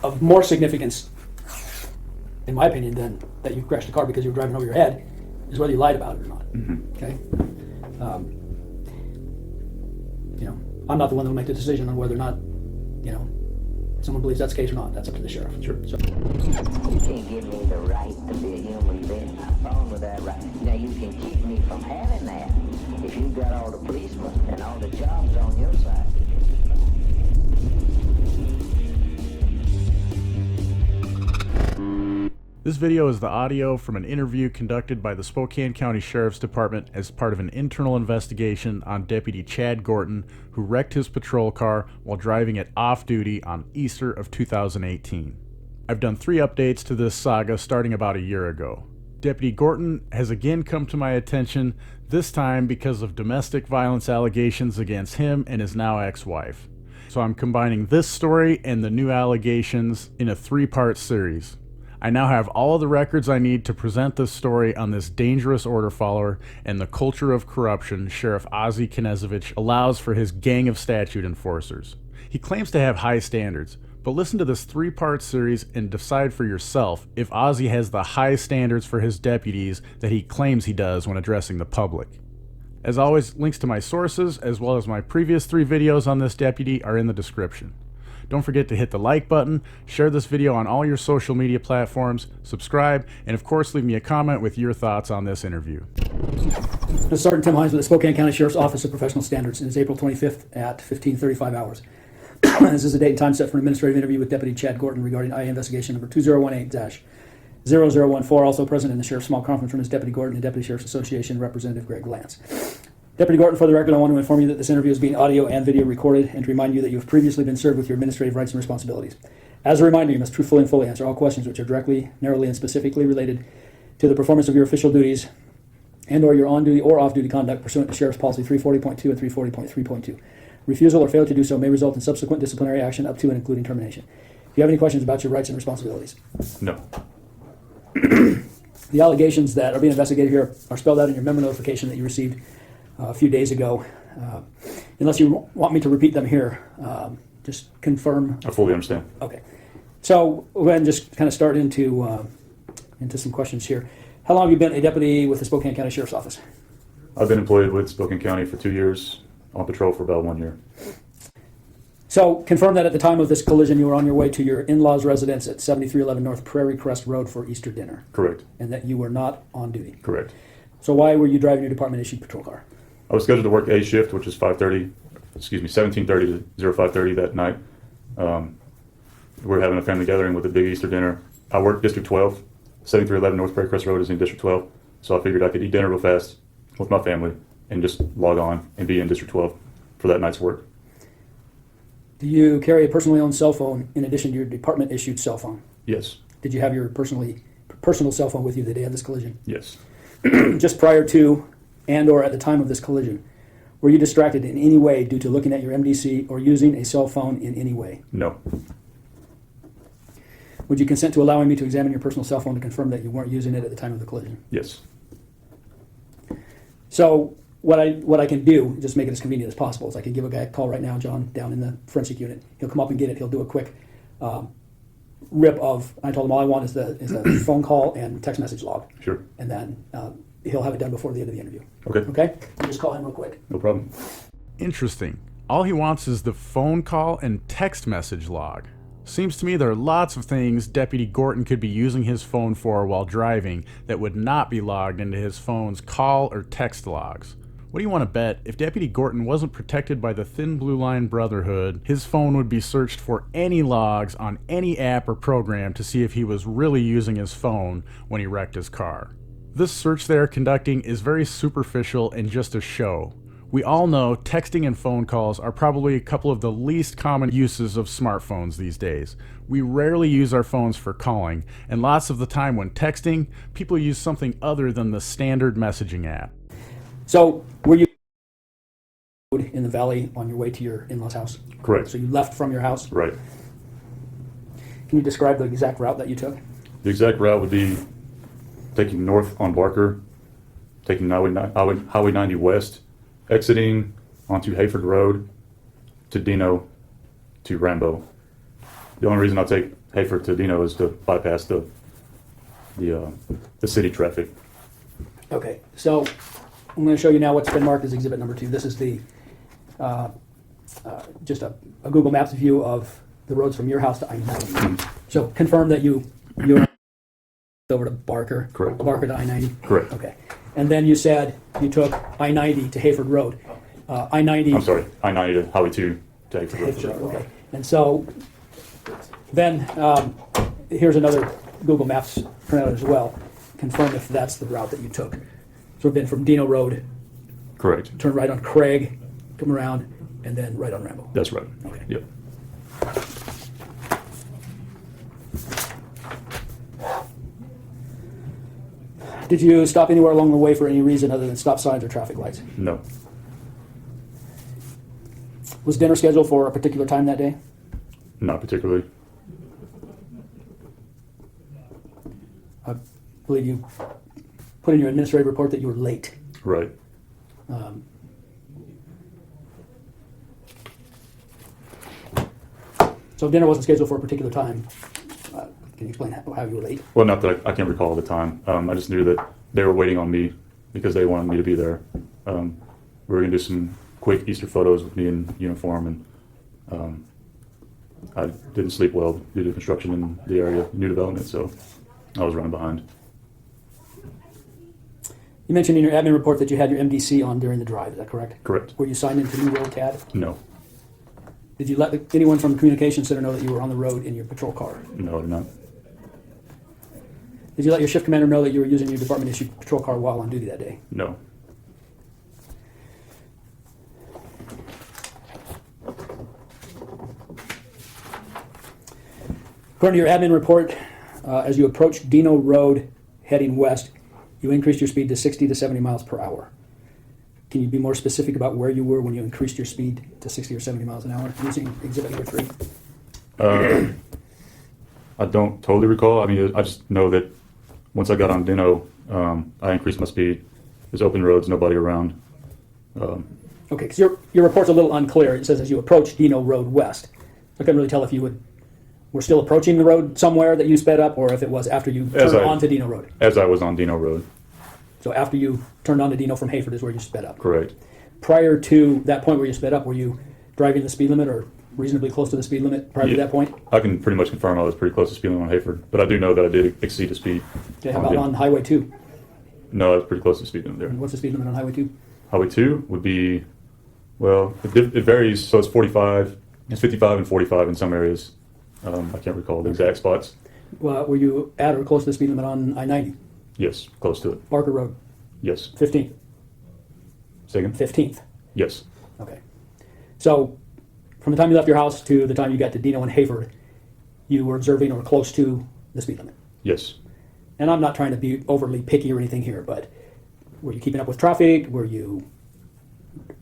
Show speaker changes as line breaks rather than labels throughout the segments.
of more significance, in my opinion, than that you crashed a car because you were driving over your head, is whether you lied about it or not. Okay. I'm not the one that will make the decision on whether or not, someone believes that's the case or not. That's up to the sheriff.
Sure.
So.
You can't give me the right to be a human being. I'm fine with that right. Now you can keep me from having that if you've got all the policemen and all the jobs on your side.
This video is the audio from an interview conducted by the Spokane County Sheriff's Department as part of an internal investigation on Deputy Chad Gorton, who wrecked his patrol car while driving it off-duty on Easter of 2018. I've done 3 updates to this saga starting about a year ago. Deputy Gorton has again come to my attention, this time because of domestic violence allegations against him and his now ex-wife. So I'm combining this story and the new allegations in a 3-part series. I now have all of the records I need to present this story on this dangerous order follower and the culture of corruption Sheriff OZzie Knezovich allows for his gang of statute enforcers. He claims to have high standards, but listen to this 3-part series and decide for yourself if OZzie has the high standards for his deputies that he claims he does when addressing the public. As always, links to my sources as well as my previous 3 videos on this deputy are in the description. Don't forget to hit the like button, share this video on all your social media platforms, subscribe, and of course leave me a comment with your thoughts on this interview.
Sergeant Tim Hines with the Spokane County Sheriff's Office of Professional Standards. It is April 25th at 15:35 hours. This is the date and time set for an administrative interview with Deputy Chad Gorton regarding IA investigation number 2018-0014. Also present in the Sheriff's Small Conference Room is Deputy Gorton and Deputy Sheriff's Association Representative Greg Lance. Deputy Gorton, for the record, I want to inform you that this interview is being audio and video recorded and to remind you that you have previously been served with your administrative rights and responsibilities. As a reminder, you must truthfully and fully answer all questions which are directly, narrowly, and specifically related to the performance of your official duties and or your on-duty or off-duty conduct pursuant to Sheriff's Policy 340.2 and 340.3.2. Refusal or failure to do so may result in subsequent disciplinary action up to and including termination. Do you have any questions about your rights and responsibilities?
No.
The allegations that are being investigated here are spelled out in your memo notification that you received a few days ago. Unless you want me to repeat them here, just confirm.
I fully understand.
Okay. So we'll go ahead and just kind of start into some questions here. How long have you been a deputy with the Spokane County Sheriff's Office?
I've been employed with Spokane County for 2 years, on patrol for about 1 year.
So confirm that at the time of this collision you were on your way to your in-laws' residence at 7311 North Prairie Crest Road for Easter dinner.
Correct.
And that you were not on duty.
Correct.
So why were you driving your department-issued patrol car?
I was scheduled to work A shift, which is 17:30 to 05:30 that night. We were having a family gathering with a big Easter dinner. I work District 12. 7311 North Prairie Crest Road is in District 12. So I figured I could eat dinner real fast with my family and just log on and be in District 12 for that night's work.
Do you carry a personally owned cell phone in addition to your department-issued cell phone?
Yes.
Did you have your personal cell phone with you the day of this collision?
Yes.
Just prior to and or at the time of this collision, were you distracted in any way due to looking at your MDC or using a cell phone in any way?
No.
Would you consent to allowing me to examine your personal cell phone to confirm that you weren't using it at the time of the collision?
Yes.
So what I can do, just make it as convenient as possible, is I can give a guy a call right now, John, down in the forensic unit. He'll come up and get it. He'll do a quick rip of, I told him all I want is the phone call and text message log.
Sure.
And then he'll have it done before the end of the interview.
Okay.
Okay? You just call him real quick.
No problem.
Interesting. All he wants is the phone call and text message log. Seems to me there are lots of things Deputy Gorton could be using his phone for while driving that would not be logged into his phone's call or text logs. What do you want to bet? If Deputy Gorton wasn't protected by the Thin Blue Line Brotherhood, his phone would be searched for any logs on any app or program to see if he was really using his phone when he wrecked his car. This search they're conducting is very superficial and just a show. We all know texting and phone calls are probably a couple of the least common uses of smartphones these days. We rarely use our phones for calling, and lots of the time when texting, people use something other than the standard messaging app.
So were you in the valley on your way to your in-laws' house?
Correct.
So you left from your house?
Right.
Can you describe the exact route that you took?
The exact route would be taking north on Barker, taking Highway 90 west, exiting onto Hayford Road to Dino to Rambo, The only reason I take Hayford to Dino is to bypass the city traffic.
Okay, so I'm going to show you now what's been marked as exhibit number 2. This is the just a Google Maps view of the roads from your house to I-90. So confirm that you're over to Barker.
Correct.
Barker to I-90.
Correct.
Okay, and then you said you took I-90 to Hayford Road. I-90.
I'm sorry, I-90 to Highway 2 to Hayford Road.
Okay, and so then here's another Google Maps printout as well. Confirm if that's the route that you took. So we've been from Dino Road,
Correct.
turn right on Craig, come around, and then right on Rambo.
That's right.
Okay.
Yep.
Did you stop anywhere along the way for any reason other than stop signs or traffic lights?
No.
Was dinner scheduled for a particular time that day?
Not particularly.
I believe you put in your administrative report that you were late.
Right.
So dinner wasn't scheduled for a particular time. Can you explain how you were late?
Well, not that I can't recall the time. I just knew that they were waiting on me because they wanted me to be there. We were going to do some quick Easter photos with me in uniform, and I didn't sleep well due to construction in the area, new development, so I was running behind.
You mentioned in your admin report that you had your MDC on during the drive. Is that correct?
Correct.
Were you signed into New World CAD?
No.
Did you let anyone from the communications center know that you were on the road in your patrol car?
No, I did not.
Did you let your shift commander know that you were using your department-issued patrol car while on duty that day?
No.
According to your admin report, as you approached Dino Road heading west, you increased your speed to 60 to 70 miles per hour. Can you be more specific about where you were when you increased your speed to 60 or 70 miles an hour using exhibit number 3?
I don't totally recall. I mean, I just know that once I got on Dino, I increased my speed. There's open roads, nobody around.
Okay, because your report's a little unclear. It says as you approached Dino Road west. I couldn't really tell if you were still approaching the road somewhere that you sped up, or if it was after you turned onto Dino Road.
As I was on Dino Road.
So after you turned onto Dino from Hayford is where you sped up.
Correct.
Prior to that point where you sped up, were you driving the speed limit or reasonably close to the speed limit prior to that point?
I can pretty much confirm I was pretty close to speed limit on Hayford, but I do know that I did exceed the speed.
Okay, how about on Highway 2?
No, I was pretty close to speed limit there.
What's the speed limit on Highway 2?
Highway 2 would be, well, it varies, so it's 45, it's 55 and 45 in some areas. I can't recall the exact spots.
Well, were you at or close to the speed limit on I-90?
Yes, close to it.
Barker Road?
Yes.
15th?
Second?
15th.
Yes.
Okay. So from the time you left your house to the time you got to Dino and Hayford, you were observing or close to the speed limit.
Yes.
And I'm not trying to be overly picky or anything here, but were you keeping up with traffic? Were you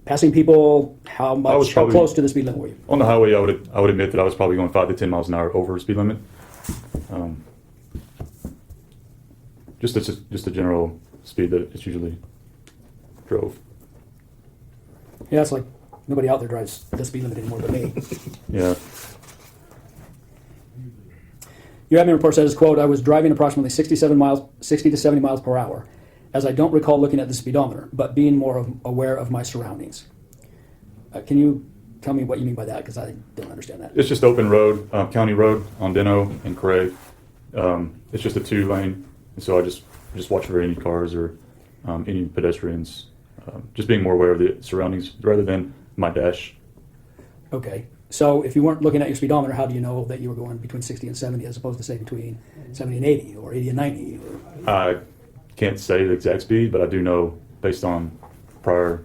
passing people? How close to the speed limit were you?
On the highway, I would admit that I was probably going 5 to 10 miles an hour over speed limit. Just a general speed that it's usually drove.
Yeah, it's like nobody out there drives the speed limit anymore but me.
Yeah.
Your admin report says, quote, I was driving approximately 60 to 70 miles per hour, as I don't recall looking at the speedometer, but being more aware of my surroundings. Can you tell me what you mean by that? Because I don't understand that.
It's just open road, county road on Dino and Craig. It's just a 2-lane, and so I just watch for any cars or any pedestrians. Just being more aware of the surroundings rather than my dash.
Okay. So if you weren't looking at your speedometer, how do you know that you were going between 60 and 70 as opposed to, say, between 70 and 80 or 80 and 90?
I can't say the exact speed, but I do know based on prior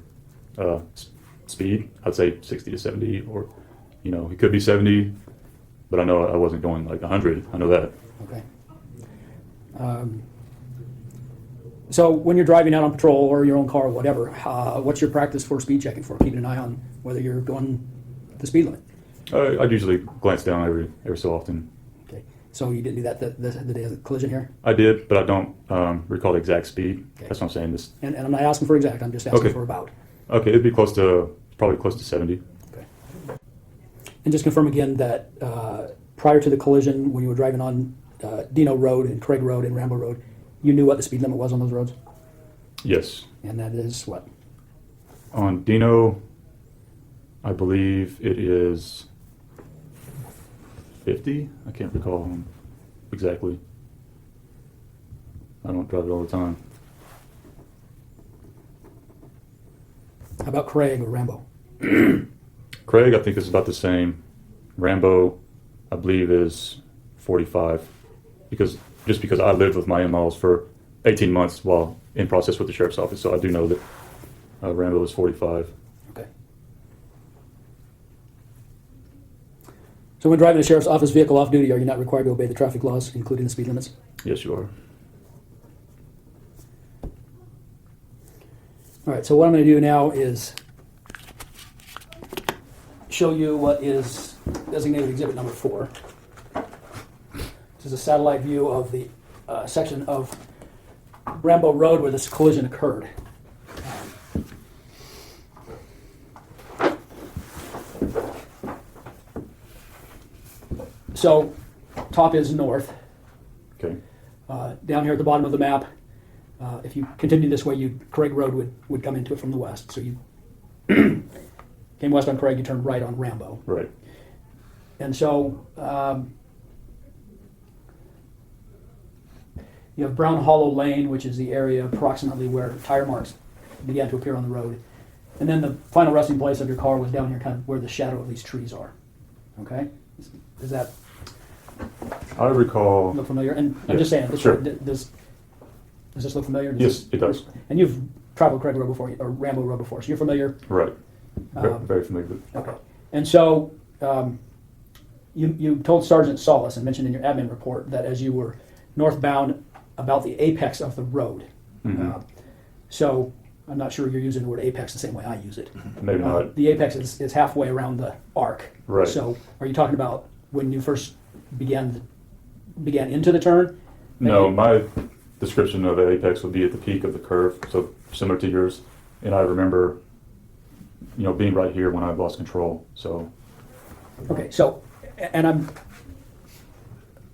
speed, I'd say 60 to 70, or, it could be 70, but I know I wasn't going like 100. I know that.
Okay. So when you're driving out on patrol or your own car or whatever, what's your practice for speed checking for? Keeping an eye on whether you're going the speed limit?
I'd usually glance down every so often.
Okay. So you didn't do that the day of the collision here?
I did, but I don't recall the exact speed.
Okay.
That's what I'm saying.
And I'm not asking for exact. I'm just asking
Okay.
for about.
Okay, it'd be probably close to 70.
Okay. And just confirm again that prior to the collision, when you were driving on Dino Road and Craig Road and Rambo Road, you knew what the speed limit was on those roads?
Yes.
And that is what?
On Dino, I believe it is 50. I can't recall exactly. I don't drive it all the time.
How about Craig or Rambo?
Craig, I think, is about the same. Rambo, I believe, is 45. Because I lived with my in-laws for 18 months while in process with the sheriff's office, so I do know that Rambo is 45.
Okay. So when driving a sheriff's office vehicle off duty, are you not required to obey the traffic laws, including the speed limits?
Yes, you are.
All right, so what I'm going to do now is show you what is designated exhibit number 4. This is a satellite view of the section of Rambo Road where this collision occurred. So, top is north.
Okay.
Down here at the bottom of the map, if you continue this way, Craig Road would come into it from the west. So you came west on Craig, you turned right on Rambo.
Right.
And so you have Brown Hollow Lane, which is the area approximately where tire marks began to appear on the road. And then the final resting place of your car was down here, kind of where the shadow of these trees are. Okay? Is that
I recall.
look familiar? And I'm
Yes,
just saying,
sure.
does this look familiar?
Yes, it does.
And you've traveled Craig Road before, or Rambo Road before, so you're familiar?
Right. Very familiar with it.
Okay. And so you told Sergeant Solis and mentioned in your admin report that as you were northbound about the apex of the road.
Mhm.
So I'm not sure you're using the word apex the same way I use it.
Maybe not.
The apex is halfway around the arc.
Right.
So are you talking about when you first began into the turn?
No, my description of the apex would be at the peak of the curve, so similar to yours. And I remember, being right here when I lost control. So.
Okay, so, and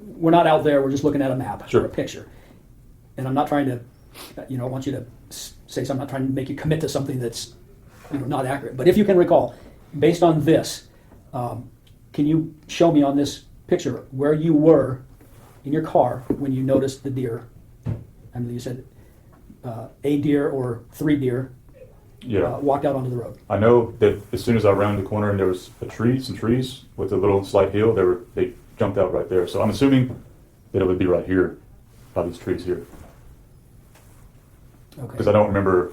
we're not out there, we're just looking at a map
Sure.
or a picture. And I'm not trying to, I want you to say something, I'm not trying to make you commit to something that's, not accurate. But if you can recall, based on this, can you show me on this picture where you were in your car when you noticed the deer? I mean, you said a deer or 3 deer
Yeah.
walked out onto the road.
I know that as soon as I rounded the corner and there was some trees with a little slight hill, they jumped out right there. So I'm assuming that it would be right here, by these trees here.
Okay.
Because I don't remember.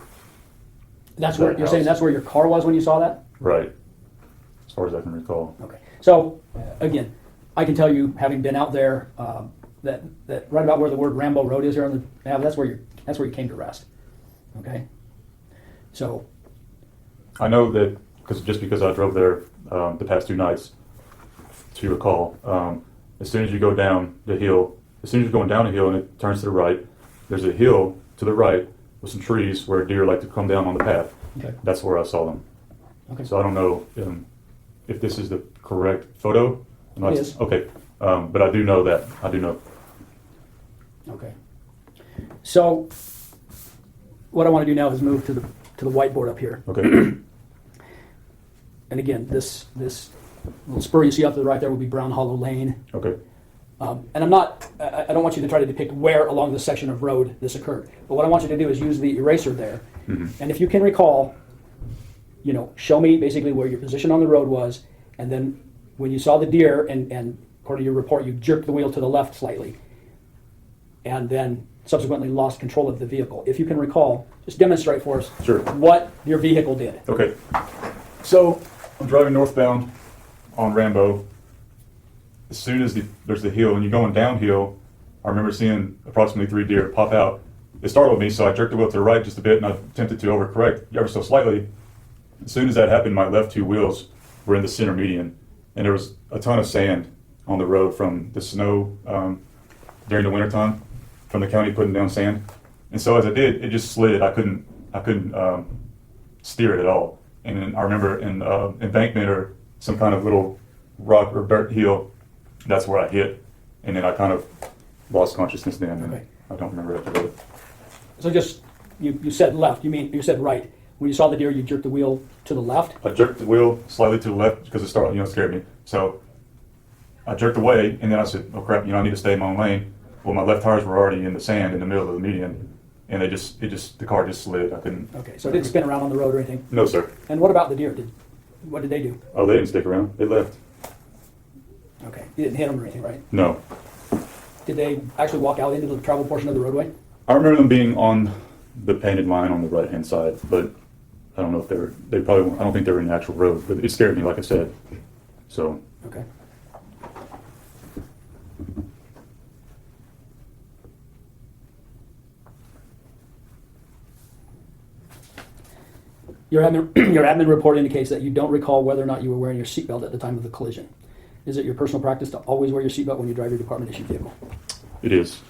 That's where
that
you're saying
house.
that's where your car was when you saw that?
Right. As far as I can recall.
Okay. So again, I can tell you, having been out there, that right about where the word Rambo Road is here on the map, that's where you came to rest. Okay. So.
I know that because I drove there the past 2 nights, to recall, as soon as you go down the hill, as soon as you're going down a hill and it turns to the right, there's a hill to the right with some trees where deer like to come down on the path.
Okay.
That's where I saw them.
Okay.
So I don't know if this is the correct photo.
It is.
Okay. But I do know that. I do know.
Okay. So what I want to do now is move to the whiteboard up here.
Okay.
And again, this little spur you see up to the right there would be Brown Hollow Lane.
Okay.
And I don't want you to try to depict where along this section of road this occurred. But what I want you to do is use the eraser there.
Mhm.
And if you can recall, show me basically where your position on the road was, and then when you saw the deer, and according to your report, you jerked the wheel to the left slightly, and then subsequently lost control of the vehicle. If you can recall, just demonstrate for us
Sure.
what your vehicle did.
Okay. So I'm driving northbound on Rambo. As soon as there's the hill and you're going downhill, I remember seeing approximately 3 deer pop out. It startled me, so I jerked the wheel to the right just a bit and I attempted to overcorrect ever so slightly. As soon as that happened, my left 2 wheels were in the center median, and there was a ton of sand on the road from the snow during the wintertime, from the county putting down sand. And so as I did, it just slid. I couldn't steer it at all. And then I remember an embankment or some kind of little rock or dirt hill, that's where I hit, and then I kind of lost consciousness then, and
Okay.
I don't remember after that.
So just, you said left, you said right. When you saw the deer, you jerked the wheel to the left?
I jerked the wheel slightly to the left because it started, it scared me. So I jerked away, and then I said, oh crap, I need to stay in my own lane. Well, my left tires were already in the sand in the middle of the median, and the car just slid. I couldn't.
Okay, so it didn't spin around on the road or anything?
No, sir.
And what about the deer? What did they do?
Oh, they didn't stick around. They left.
Okay, you didn't hit them or anything, right?
No.
Did they actually walk out into the travel portion of the roadway?
I remember them being on the painted line on the right-hand side, but I don't know if I don't think they were in the actual road, but it scared me, like I said. So.
Okay. Your admin report indicates that you don't recall whether or not you were wearing your seatbelt at the time of the collision. Is it your personal practice to always wear your seatbelt when you drive your department-issued vehicle?
It is.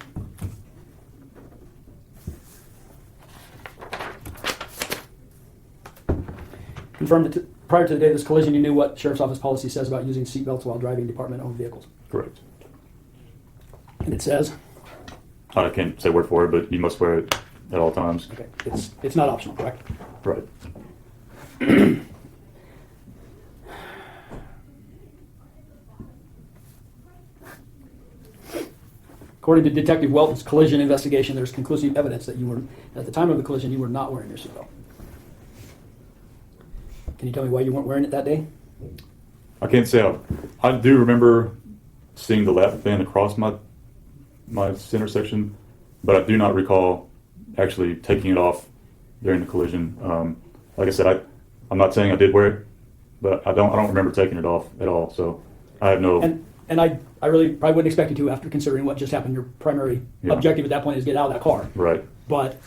Confirm that prior to the day of this collision, you knew what Sheriff's Office policy says about using seatbelts while driving department-owned vehicles.
Correct.
And it says?
I can't say word for it, but you must wear it at all times.
Okay, it's not optional, correct?
Right.
According to Detective Welton's collision investigation, there's conclusive evidence that at the time of the collision, you were not wearing your seatbelt. Can you tell me why you weren't wearing it that day?
I can't say. I do remember seeing the lap band across my center section, but I do not recall actually taking it off during the collision. Like I said, I'm not saying I did wear it, but I don't remember taking it off at all. So I have no.
And I really probably wouldn't expect you to after considering what just happened. Your primary objective at that point is get out of that car.
Right.
But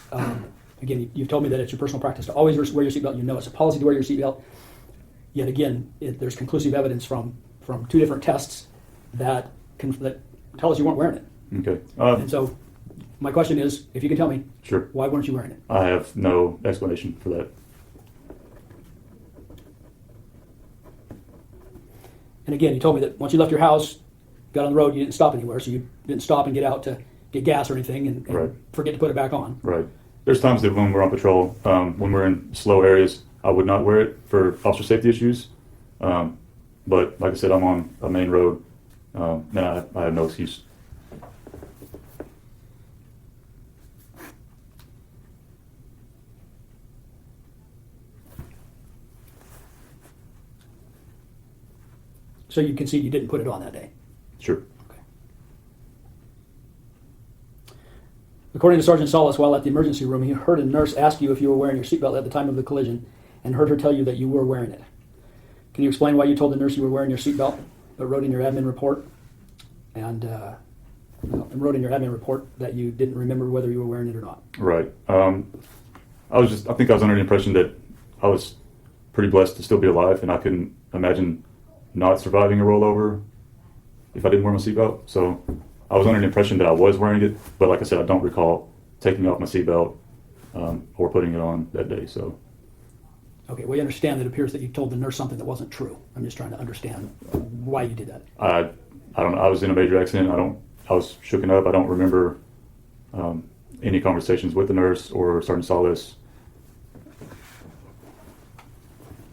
again, you've told me that it's your personal practice to always wear your seatbelt. You know it's a policy to wear your seatbelt. Yet again, there's conclusive evidence from two different tests that tell us you weren't wearing it.
Okay.
And so my question is, if you can tell me,
Sure.
Why weren't you wearing it?
I have no explanation for that.
And again, you told me that once you left your house, got on the road, you didn't stop anywhere, so you didn't stop and get out to get gas or anything and
Right.
forget to put it back on.
Right. There's times that when we're on patrol, when we're in slow areas, I would not wear it for officer safety issues. But like I said, I'm on a main road, and I have no excuse.
So you concede you didn't put it on that day?
Sure.
Okay. According to Sergeant Solis, while at the emergency room, he heard a nurse ask you if you were wearing your seatbelt at the time of the collision and heard her tell you that you were wearing it. Can you explain why you told the nurse you were wearing your seatbelt, but wrote in your admin report that you didn't remember whether you were wearing it or not?
Right. I think I was under the impression that I was pretty blessed to still be alive, and I couldn't imagine not surviving a rollover if I didn't wear my seatbelt. So I was under the impression that I was wearing it, but like I said, I don't recall taking off my seatbelt or putting it on that day. So.
Okay, well, you understand that it appears that you told the nurse something that wasn't true. I'm just trying to understand why you did that.
I don't know. I was in a major accident. I was shooken up. I don't remember any conversations with the nurse or Sergeant Solis.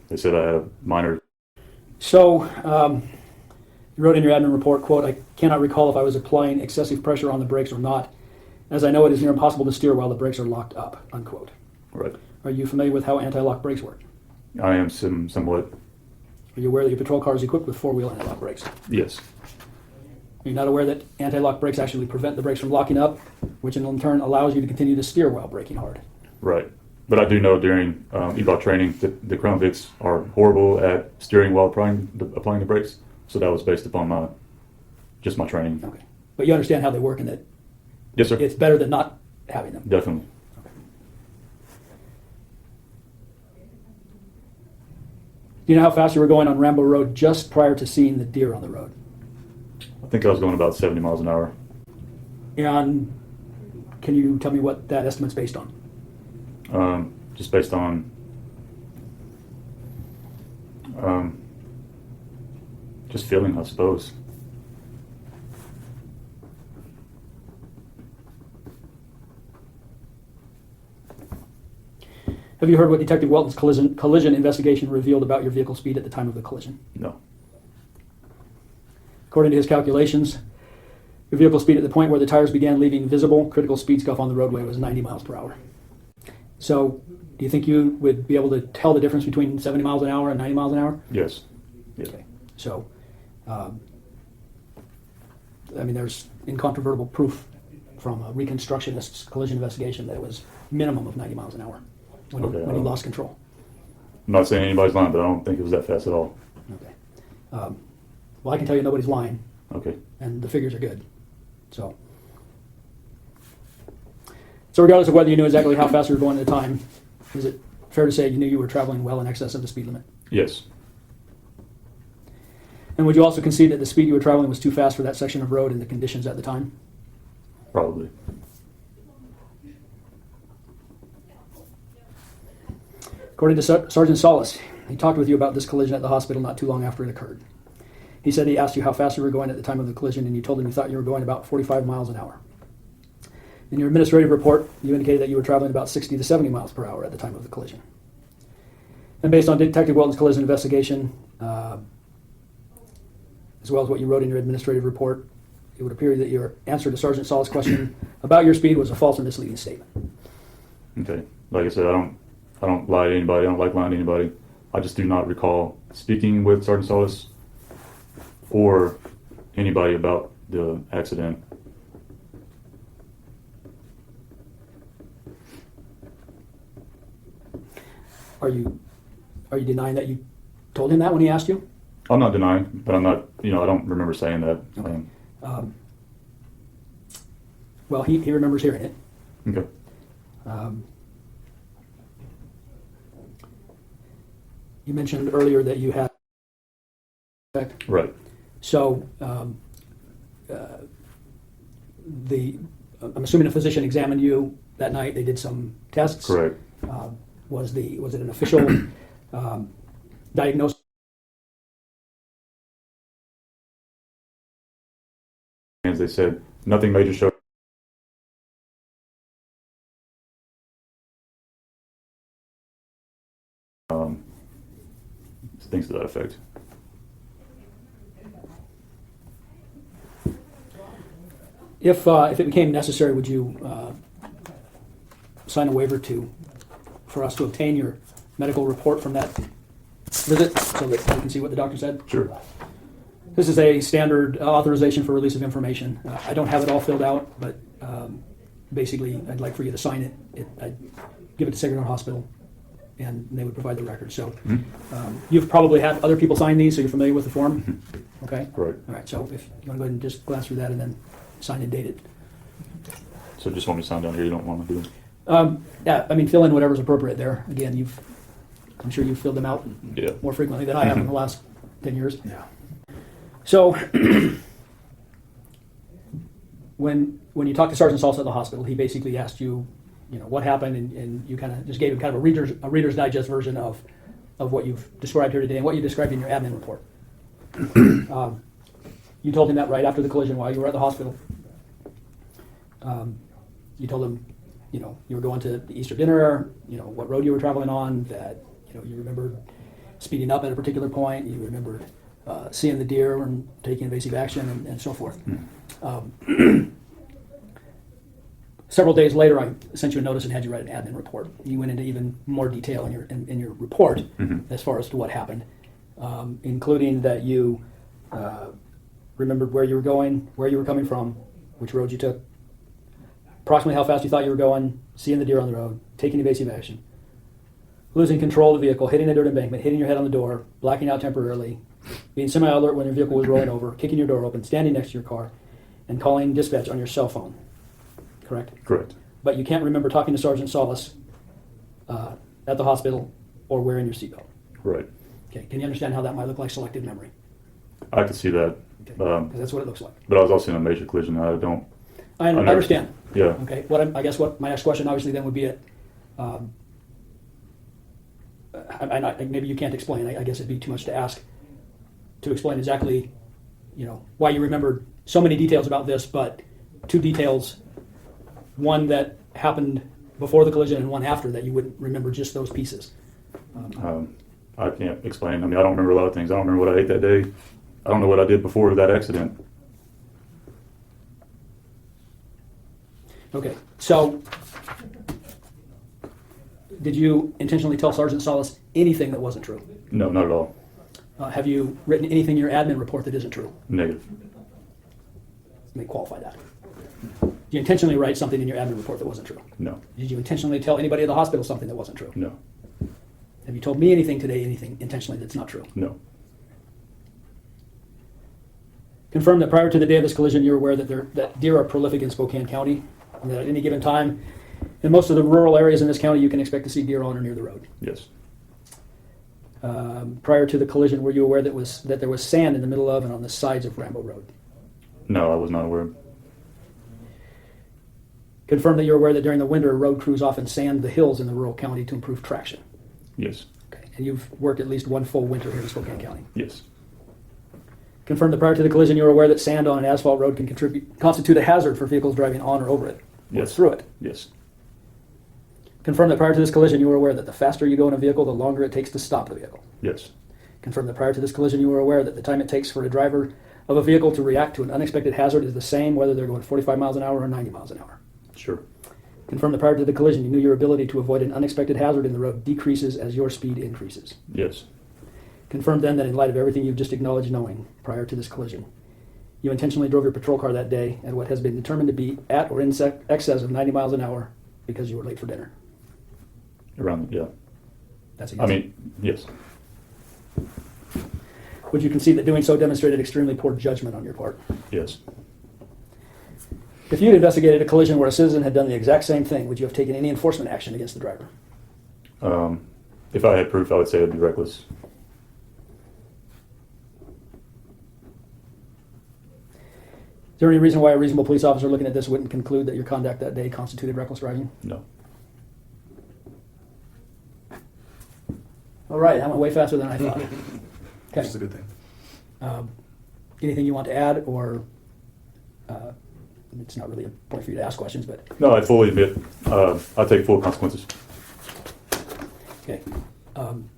They said I had minor.
So, you wrote in your admin report, quote, "I cannot recall if I was applying excessive pressure on the brakes or not, as I know it is near impossible to steer while the brakes are locked up," unquote.
Right.
Are you familiar with how anti-lock brakes work?
I am somewhat.
Are you aware that your patrol car is equipped with four-wheel anti-lock brakes?
Yes.
Are you not aware that anti-lock brakes actually prevent the brakes from locking up, which in turn allows you to continue to steer while braking hard?
Right. But I do know during EBOT training that the Crown Vics are horrible at steering while applying the brakes. So that was based upon my training.
Okay. But you understand how they work and that
Yes, sir.
it's better than not having them?
Definitely.
Do you know how fast you were going on Rambo Road just prior to seeing the deer on the road?
I think I was going about 70 miles an hour.
And can you tell me what that estimate's based on?
Just based on just feeling, I suppose.
Have you heard what Detective Welton's collision investigation revealed about your vehicle speed at the time of the collision?
No.
According to his calculations, your vehicle speed at the point where the tires began leaving visible critical speed scuff on the roadway was 90 miles per hour. So, do you think you would be able to tell the difference between 70 miles an hour and 90 miles an hour?
Yes. Yeah.
Okay. So, there's incontrovertible proof from a reconstructionist's collision investigation that it was minimum of 90 miles an hour when you lost control.
I'm not saying anybody's lying, but I don't think it was that fast at all.
Okay. Well, I can tell you nobody's lying,
Okay.
and the figures are good. So regardless of whether you knew exactly how fast you were going at the time, is it fair to say you knew you were traveling well in excess of the speed limit?
Yes.
And would you also concede that the speed you were traveling was too fast for that section of road and the conditions at the time?
Probably.
According to Sergeant Solis, he talked with you about this collision at the hospital not too long after it occurred. He said he asked you how fast you were going at the time of the collision, and you told him you thought you were going about 45 miles an hour. In your administrative report, you indicated that you were traveling about 60 to 70 miles per hour at the time of the collision. And based on Detective Welton's collision investigation, as well as what you wrote in your administrative report, it would appear that your answer to Sergeant Solis' question about your speed was a false or misleading statement.
Okay. Like I said, I don't lie to anybody. I don't like lying to anybody. I just do not recall speaking with Sergeant Solis or anybody about the accident.
Are you denying that you told him that when he asked you?
I'm not denying, but I'm not, I don't remember saying that.
Okay. Well, he remembers hearing it.
Okay.
You mentioned earlier that you had.
Right.
So, I'm assuming a physician examined you that night. They did some tests.
Correct.
Was it an official diagnosis?
As they said, nothing major showed. Things to that effect.
If it became necessary, would you sign a waiver for us to obtain your medical report from that visit so that we can see what the doctor said?
Sure.
This is a standard authorization for release of information. I don't have it all filled out, but basically I'd like for you to sign it. I'd give it to Sacred Heart Hospital, and they would provide the record. So you've probably had other people sign these, so you're familiar with the form? Okay?
Right.
All right, so if you want to go ahead and just glance through that and then sign and date it.
So just want me to sign down here, you don't want to do it?
Yeah, fill in whatever's appropriate there. Again, I'm sure you've filled them out more frequently than I have in the last 10 years.
Yeah.
So when you talked to Sergeant Salsa at the hospital, he basically asked you, what happened, and you kind of just gave him kind of a Reader's Digest version of what you've described here today and what you described in your admin report. You told him that right after the collision while you were at the hospital. You told him, you were going to the Easter dinner, what road you were traveling on, that, you remembered speeding up at a particular point, you remembered seeing the deer and taking evasive action and so forth. Several days later, I sent you a notice and had you write an admin report. You went into even more detail in your report as far as to what happened, including that you remembered where you were going, where you were coming from, which road you took, approximately how fast you thought you were going, seeing the deer on the road, taking evasive action, losing control of the vehicle, hitting a dirt embankment, hitting your head on the door, blacking out temporarily, being semi-alert when your vehicle was rolling over, kicking your door open, standing next to your car, and calling dispatch on your cell phone. Correct?
Correct.
But you can't remember talking to Sergeant Solis at the hospital or wearing your seatbelt.
Right.
Okay. Can you understand how that might look like selective memory?
I could see that.
Okay. Because that's what it looks like.
But I was also in a major collision. I
understand.
Yeah.
Okay. I guess what my next question obviously then would be maybe you can't explain. I guess it'd be too much to ask to explain exactly, why you remembered so many details about this, but two details, one that happened before the collision and one after that you wouldn't remember just those pieces?
I can't explain. I mean, I don't remember a lot of things. I don't remember what I ate that day. I don't know what I did before that accident.
Okay, so did you intentionally tell Sergeant Solis anything that wasn't true?
No, not at all.
Have you written anything in your admin report that isn't true?
Negative.
Let me qualify that. Did you intentionally write something in your admin report that wasn't true?
No.
Did you intentionally tell anybody at the hospital something that wasn't true?
No.
Have you told me anything today, anything intentionally that's not true?
No.
Confirm that prior to the day of this collision, you're aware that deer are prolific in Spokane County, and that at any given time, in most of the rural areas in this county, you can expect to see deer on or near the road.
Yes.
Prior to the collision, were you aware that there was sand in the middle of and on the sides of Rambo Road?
No, I was not aware.
Confirm that you're aware that during the winter, road crews often sand the hills in the rural county to improve traction.
Yes.
Okay. And you've worked at least one full winter here in Spokane County.
Yes.
Confirm that prior to the collision, you were aware that sand on an asphalt road can constitute a hazard for vehicles driving on or over it, or
Yes.
through it.
Yes.
Confirm that prior to this collision, you were aware that the faster you go in a vehicle, the longer it takes to stop the vehicle.
Yes.
Confirm that prior to this collision, you were aware that the time it takes for a driver of a vehicle to react to an unexpected hazard is the same whether they're going 45 miles an hour or 90 miles an hour.
Sure.
Confirm that prior to the collision, you knew your ability to avoid an unexpected hazard in the road decreases as your speed increases.
Yes.
Confirm then that in light of everything you've just acknowledged knowing prior to this collision, you intentionally drove your patrol car that day at what has been determined to be at or in excess of 90 miles an hour because you were late for dinner.
Around, yeah.
That's a yes.
I mean, yes.
Would you concede that doing so demonstrated extremely poor judgment on your part?
Yes.
If you had investigated a collision where a citizen had done the exact same thing, would you have taken any enforcement action against the driver?
If I had proof, I would say it'd be reckless.
Is there any reason why a reasonable police officer looking at this wouldn't conclude that your conduct that day constituted reckless driving?
No.
All right, that went way faster than I thought. Okay.
That's a good thing.
Anything you want to add, or it's not really a point for you to ask questions, but
No, I fully admit I take full consequences.
okay. And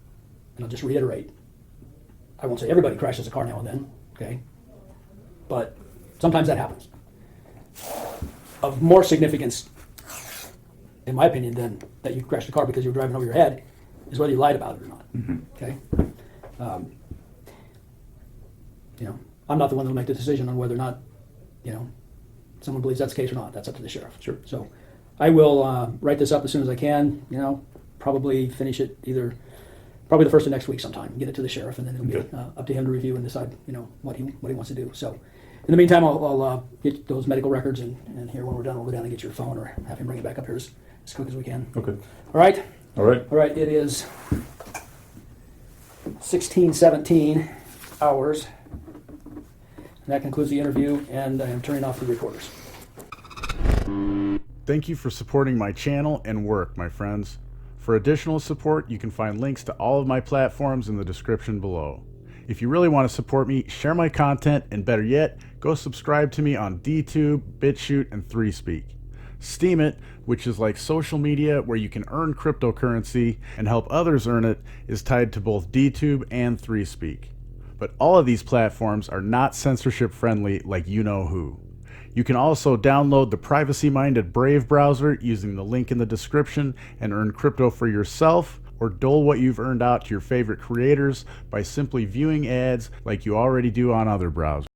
I'll just reiterate. I won't say everybody crashes a car now and then, okay? But sometimes that happens. Of more significance, in my opinion, than that you crashed a car because you were driving over your head is whether you lied about it or not.
Mm-hmm.
Okay? I'm not the one that'll make the decision on whether or not, someone believes that's the case or not. That's up to the sheriff.
Sure.
So I will write this up as soon as I can, probably finish it probably the first of next week sometime, get it to the sheriff, and then it'll be
Okay.
up to him to review and decide, what he wants to do. So in the meantime, I'll get those medical records, and here when we're done, we'll go down and get your phone or have him bring it back up here as quick as we can.
Okay.
All right?
All right.
All right, it is 16:17 hours. And that concludes the interview, and I am turning off the recorders.
Thank you for supporting my channel and work, my friends. For additional support, you can find links to all of my platforms in the description below. If you really want to support me, share my content, and better yet, go subscribe to me on DTube, BitChute, and 3Speak. Steemit, which is like social media where you can earn cryptocurrency and help others earn it, is tied to both DTube and 3Speak. But all of these platforms are not censorship friendly like you know who. You can also download the privacy-minded Brave browser using the link in the description and earn crypto for yourself, or dole what you've earned out to your favorite creators by simply viewing ads like you already do on other browsers.